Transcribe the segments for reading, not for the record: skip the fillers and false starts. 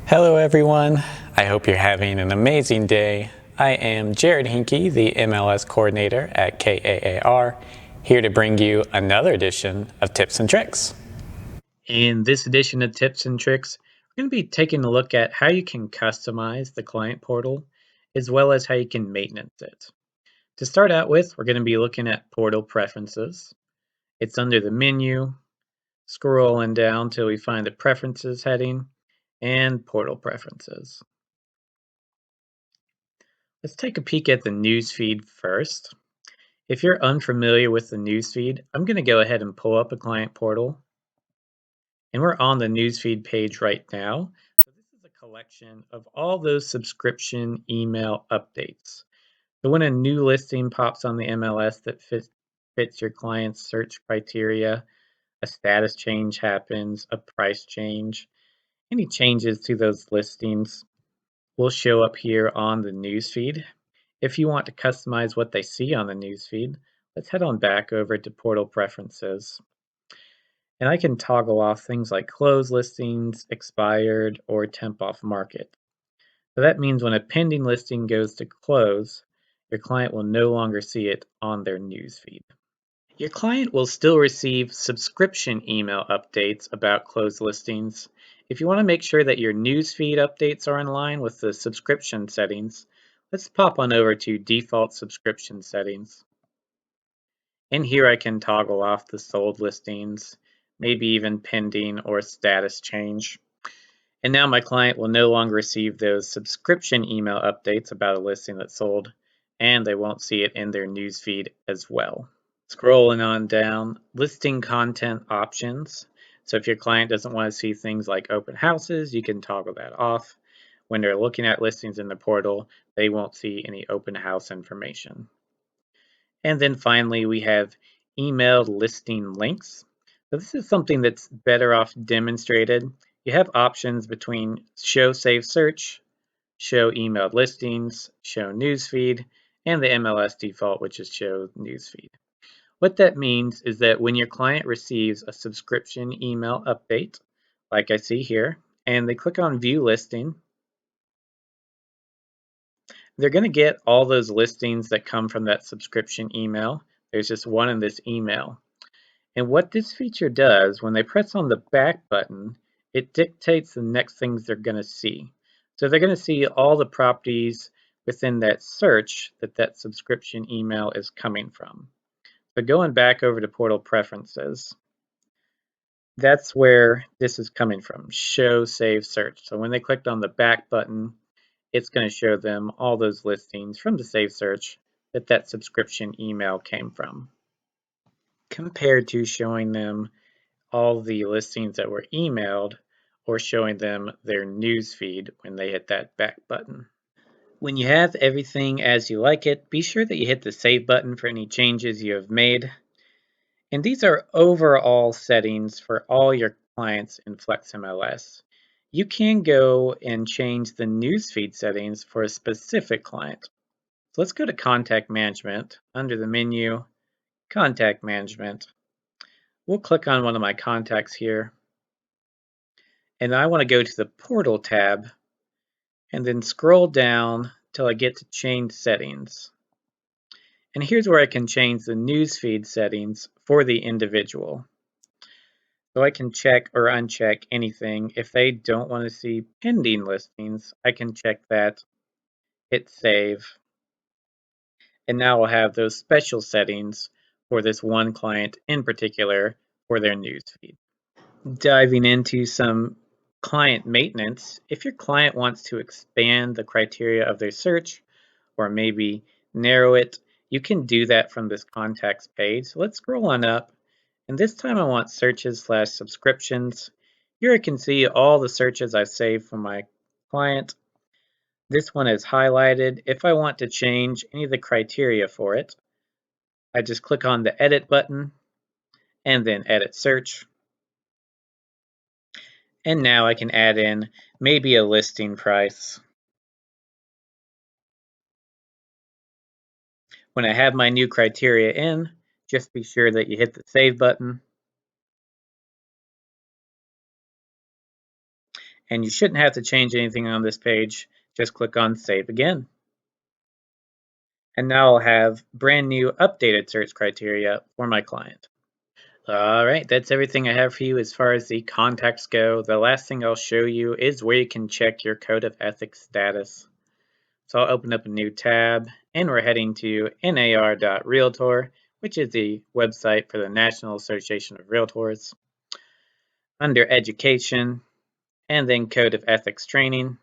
Hello everyone, I hope you're having an amazing day. I am Jared Hinke, the MLS coordinator at KAAR, here to bring you another edition of Tips and Tricks. In this edition of Tips and Tricks, we're going to be taking a look at how you can customize the client portal, as well as how you can maintenance it. To start out with, we're going to be looking at portal preferences. It's under the menu, scrolling down till we find the preferences heading, and portal preferences. Let's take a peek at the newsfeed first. If you're unfamiliar with the newsfeed, I'm going to go ahead and pull up a client portal. And we're on the newsfeed page right now. So this is a collection of all those subscription email updates. So when a new listing pops on the MLS that fits your client's search criteria, a status change happens, a price change, any changes to those listings will show up here on the newsfeed. If you want to customize what they see on the newsfeed, let's head on back over to Portal Preferences. And I can toggle off things like closed listings, expired, or temp off market. So that means when a pending listing goes to close, your client will no longer see it on their newsfeed. Your client will still receive subscription email updates about closed listings. If you want to make sure that your newsfeed updates are in line with the subscription settings, let's pop on over to Default Subscription Settings. And here I can toggle off the sold listings, maybe even pending or status change. And now my client will no longer receive those subscription email updates about a listing that's sold, and they won't see it in their newsfeed as well. Scrolling on down, listing content options. So if your client doesn't want to see things like open houses, you can toggle that off. When they're looking at listings in the portal, they won't see any open house information. And then finally, we have emailed listing links. So this is something that's better off demonstrated. You have options between show save search, show emailed listings, show newsfeed, and the MLS default, which is show newsfeed. What that means is that when your client receives a subscription email update, like I see here, and they click on View Listing, they're going to get all those listings that come from that subscription email. There's just one in this email. And what this feature does, when they press on the back button, it dictates the next things they're going to see. So they're going to see all the properties within that search that subscription email is coming from. But going back over to Portal Preferences, that's where this is coming from, Show Save Search. So when they clicked on the back button, it's going to show them all those listings from the Save Search that subscription email came from, compared to showing them all the listings that were emailed or showing them their news feed when they hit that back button. When you have everything as you like it, be sure that you hit the Save button for any changes you have made. And these are overall settings for all your clients in FlexMLS. You can go and change the newsfeed settings for a specific client. So let's go to Contact Management. Under the menu, Contact Management. We'll click on one of my contacts here. And I want to go to the Portal tab and then scroll down till I get to Change Settings. And here's where I can change the newsfeed settings for the individual. So I can check or uncheck anything. If they don't want to see pending listings, I can check that, hit save, and now I'll have those special settings for this one client in particular for their newsfeed. Diving into some client maintenance, if your client wants to expand the criteria of their search or maybe narrow it, you can do that from this contacts page. So let's scroll on up. And this time I want searches/subscriptions. Here I can see all the searches I've saved for my client. This one is highlighted. If I want to change any of the criteria for it, I just click on the edit button and then edit search. And now I can add in maybe a listing price. When I have my new criteria in, just be sure that you hit the save button. And you shouldn't have to change anything on this page. Just click on Save Again. And now I'll have brand new updated search criteria for my client. All right, that's everything I have for you as far as the contacts go. The last thing I'll show you is where you can check your code of ethics status. So I'll open up a new tab, and we're heading to nar.realtor, which is the website for the National Association of Realtors. Under Education, and then Code of Ethics Training.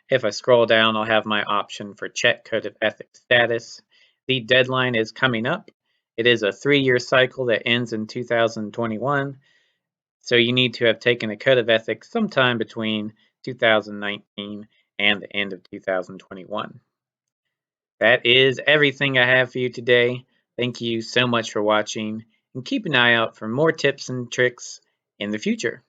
If I scroll down, I'll have my option for Check Code of Ethics Status. The deadline is coming up. It is a 3-year cycle that ends in 2021. So you need to have taken a Code of Ethics sometime between 2019 and the end of 2021. That is everything I have for you today. Thank you so much for watching, and keep an eye out for more tips and tricks in the future.